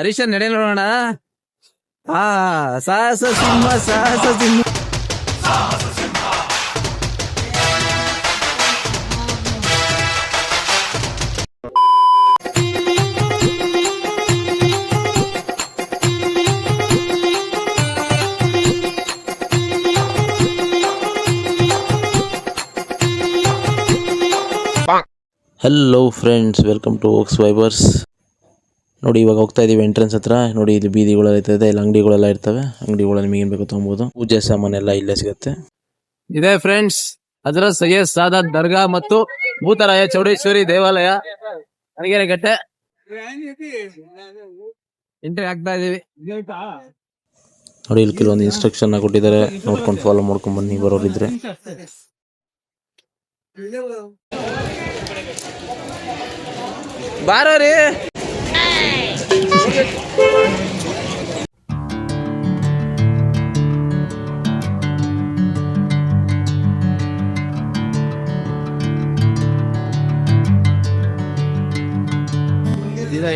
ಹರೀಶನ್ ನಡೆ ನೋಡೋಣ. Sahasa Simha Sahasa Simha. Hello friends, welcome to Vox Vibers. ನೋಡಿ, ಇವಾಗ ಹೋಗ್ತಾ ಇದೀವಿ ಎಂಟ್ರೆನ್ಸ್ ಹತ್ರ. ನೋಡಿ, ಇಲ್ಲಿ ಬೀದಿಗಳೆಲ್ಲ ಇರ್ತದೆ, ಇಲ್ಲಿ ಅಂಗಡಿಗಳೆಲ್ಲ ಇರ್ತವೆ. ಅಂಗಡಿಗಳು ನಿಮಗೆ ಏನು ಬೇಕು ತೊಗೊಬೋದು. ಪೂಜೆ ಸಾಮಾನೆಲ್ಲ ಇಲ್ಲೇ ಸಿಗುತ್ತೆ. ಇದೆ ಫ್ರೆಂಡ್ಸ್, ಹಜರತ್ ಸೈಯದ್ ಸಾದಾತ್ ದರ್ಗಾ ಮತ್ತು ಭೂತರಾಯ ಚೌಡೇಶ್ವರಿ ದೇವಾಲಯ ಅರಗೇನಕಟ್ಟೆ ಎಂಟ್ರಿ ಆಗ್ತಾ ಇದೀವಿ. ನೋಡಿ, ಇಲ್ಲಿ ಕೆಲವೊಂದು ಇನ್ಸ್ಟ್ರಕ್ಷನ್ ಕೊಟ್ಟಿದ್ದಾರೆ, ನೋಡ್ಕೊಂಡು ಫಾಲೋ ಮಾಡ್ಕೊಂಡು ಬನ್ನಿ ಬರೋರಿದ್ರೆ. ಬಾರೋರಿ.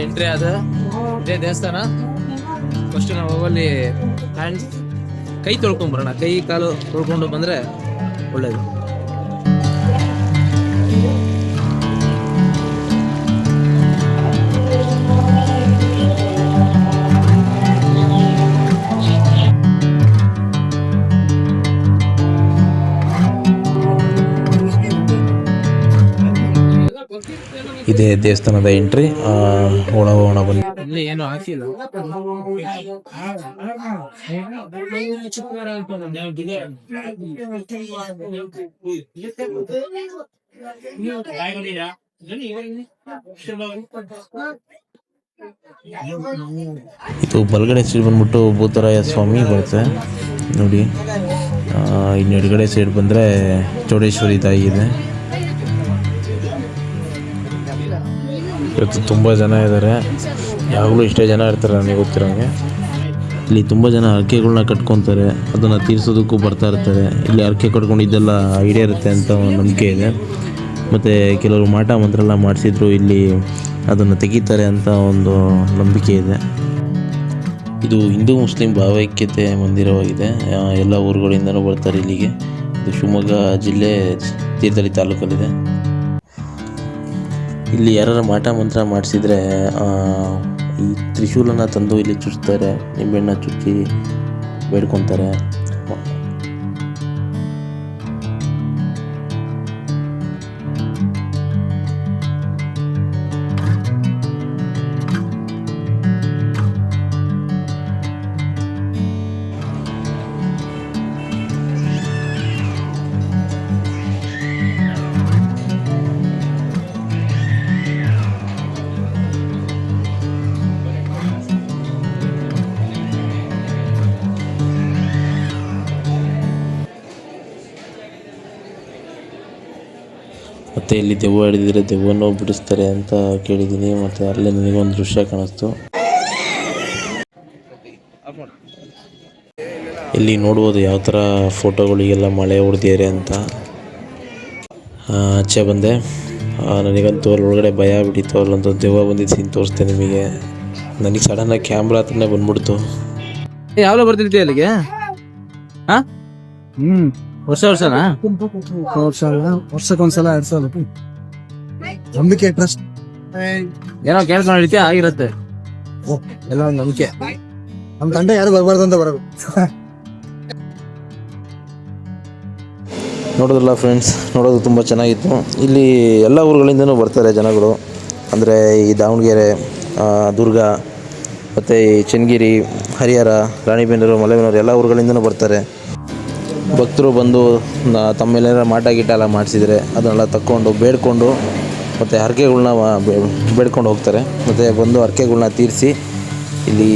ಎಂಟ್ರಿ ಆದ ಇದೇ ದೇವಸ್ಥಾನ. ಫಸ್ಟ್ ನಾವು ಹೋಗಲ್ಲಿ ಕೈ ತೊಳ್ಕೊಂಡ್ ಬರೋಣ. ಕೈ ಕಾಲು ತೊಳ್ಕೊಂಡು ಬಂದ್ರೆ ಒಳ್ಳೇದು. ಇದೇ ದೇವಸ್ಥಾನದ ಎಂಟ್ರಿ. ಹೋಗೋಣ ಬನ್ನಿ. ಇಲ್ಲಿ ಏನು ಹಾಕಿಲ್ಲ. ಇದು ಬಲಗಡೆ ಸೈಡ್ ಬಂದ್ಬಿಟ್ಟು ಭೂತರಾಯ ಸ್ವಾಮಿ ಬರುತ್ತೆ ನೋಡಿ. ಇನ್ನು ಎಡಗಡೆ ಸೈಡ್ ಬಂದರೆ ಚೌಡೇಶ್ವರಿ ತಾಯಿ ಇದೆ. ಇವತ್ತು ತುಂಬ ಜನ ಇದ್ದಾರೆ. ಯಾವಾಗಲೂ ಇಷ್ಟೇ ಜನ ಇರ್ತಾರೆ ನನಗೆ ಗೊತ್ತಿರೋಂಗೆ. ಇಲ್ಲಿ ತುಂಬ ಜನ ಹರಕೆಗಳ್ನ ಕಟ್ಕೊತಾರೆ, ಅದನ್ನು ತೀರಿಸೋದಕ್ಕೂ ಬರ್ತಾ ಇರ್ತಾರೆ. ಇಲ್ಲಿ ಹರಕೆ ಕಟ್ಕೊಂಡಿದ್ದೆಲ್ಲ ಈಡೇರುತ್ತೆ ಅಂತ ನಂಬಿಕೆ ಇದೆ. ಮತ್ತು ಕೆಲವರು ಮಾಟ ಮಂತ್ರ ಎಲ್ಲ ಮಾಡಿಸಿದ್ರು ಇಲ್ಲಿ ಅದನ್ನು ತೆಗಿತಾರೆ ಅಂತ ಒಂದು ನಂಬಿಕೆ ಇದೆ. ಇದು ಹಿಂದೂ ಮುಸ್ಲಿಂ ಭಾವೈಕ್ಯತೆ ಮಂದಿರವಾಗಿದೆ. ಎಲ್ಲ ಊರುಗಳಿಂದಲೂ ಬರ್ತಾರೆ ಇಲ್ಲಿಗೆ. ಇದು ಶಿವಮೊಗ್ಗ ಜಿಲ್ಲೆ ತೀರ್ಥಹಳ್ಳಿ ತಾಲೂಕಲ್ಲಿದೆ. ಇಲ್ಲಿ ಯಾರು ಮಾಟ ಮಂತ್ರ ಮಾಡಿಸಿದ್ರೆ ಈ ತ್ರಿಶೂಲನ ತಂದು ಇಲ್ಲಿ ಚುಚ್ತಾರೆ, ನಿಂಬೆಹಣ್ಣ ಚುಚ್ಚಿ ಬೇಡ್ಕೊತಾರೆ. ಮತ್ತು ಇಲ್ಲಿ ದೆವ್ವ ಹಿಡಿದಿದ್ರೆ ದೆವ್ವನೂ ಬಿಡಿಸ್ತಾರೆ ಅಂತ ಕೇಳಿದ್ದೀನಿ. ಮತ್ತು ಅಲ್ಲೇ ನನಗೊಂದು ದೃಶ್ಯ ಕಾಣಿಸ್ತು. ಇಲ್ಲಿ ನೋಡ್ಬೋದು ಯಾವ ಥರ ಫೋಟೋಗಳಿಗೆಲ್ಲ ಮಳೆ ಹೊಡೆದಿದ್ದಾರೆ ಅಂತ. ಆಚೆ ಬಂದೆ. ನನಗಂತೂ ಒಳಗಡೆ ಭಯ ಬಿಟ್ಟಿತ್ತು. ಅಲ್ಲೊಂದು ದೆವ್ವ ಬಂದಿದ್ದು ಸೀನ್ ತೋರಿಸ್ತೆ ನಿಮಗೆ. ನನಗೆ ಸಡನ್ನಾಗಿ ಕ್ಯಾಮ್ರಾ ಹತ್ರನೇ ಬಂದ್ಬಿಡ್ತು. ಯಾವ್ಲೋ ಬರ್ತಿರ್ತೀಯ ಅಲ್ಲಿಗೆ? ವರ್ಷನಾ? ವರ್ಷಕ್ಕೊಂದ್ಸಲ 2 ಸಲ ನಂಬಿಕೆ, ಟ್ರಸ್ಟ್ ಏನೋ ಕೇಳ್ಕೊಂಡಿರ್ತೀಯ, ಆಗಿರತ್ತೆ ಎಲ್ಲ ಒಂದು ನಂಬಿಕೆ. ನಮ್ಮ ತಂಡ ಯಾರು ಬರಬಾರ್ದು ಅಂತ ಬರೋದು. ನೋಡೋದಿಲ್ಲ ಫ್ರೆಂಡ್ಸ್, ನೋಡೋದು ತುಂಬ ಚೆನ್ನಾಗಿತ್ತು. ಇಲ್ಲಿ ಎಲ್ಲ ಊರುಗಳಿಂದನೂ ಬರ್ತಾರೆ ಜನಗಳು. ಅಂದರೆ ಈ ದಾವಣಗೆರೆ, ದುರ್ಗ ಮತ್ತು ಈ ಚನ್ನಗಿರಿ, ಹರಿಹರ, ರಾಣಿಬೆನ್ನೂರು, ಮಲೆಬೆನ್ನೂರು ಎಲ್ಲ ಊರುಗಳಿಂದನೂ ಬರ್ತಾರೆ. ಭಕ್ತರು ಬಂದು ತಮ್ಮೇಲೆಲ್ಲ ಮಾಟ ಗೀಟ ಎಲ್ಲ ಮಾಡಿಸಿದರೆ ಅದನ್ನೆಲ್ಲ ತಕ್ಕೊಂಡು ಬೇಡ್ಕೊಂಡು ಮತ್ತು ಹರಕೆಗಳ್ನ ಬೇಡ್ಕೊಂಡು ಹೋಗ್ತಾರೆ. ಮತ್ತು ಬಂದು ಹರಕೆಗಳ್ನ ತೀರಿಸಿ ಇಲ್ಲಿ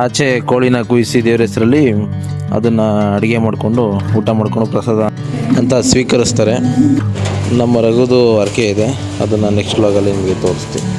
ಆಚೆ ಕೋಳಿನ ಕುಯಿಸಿ ದೇವ್ರ ಹೆಸರಲ್ಲಿ ಅದನ್ನು ಅಡುಗೆ ಮಾಡಿಕೊಂಡು ಊಟ ಮಾಡಿಕೊಂಡು ಪ್ರಸಾದ ಅಂತ ಸ್ವೀಕರಿಸ್ತಾರೆ. ನಮ್ಮ ರಘುದು ಹರಕೆ ಇದೆ, ಅದನ್ನು ನೆಕ್ಸ್ಟ್ ವ್ಲಾಗಲ್ಲಿ ನಿಮಗೆ ತೋರಿಸ್ತೀವಿ.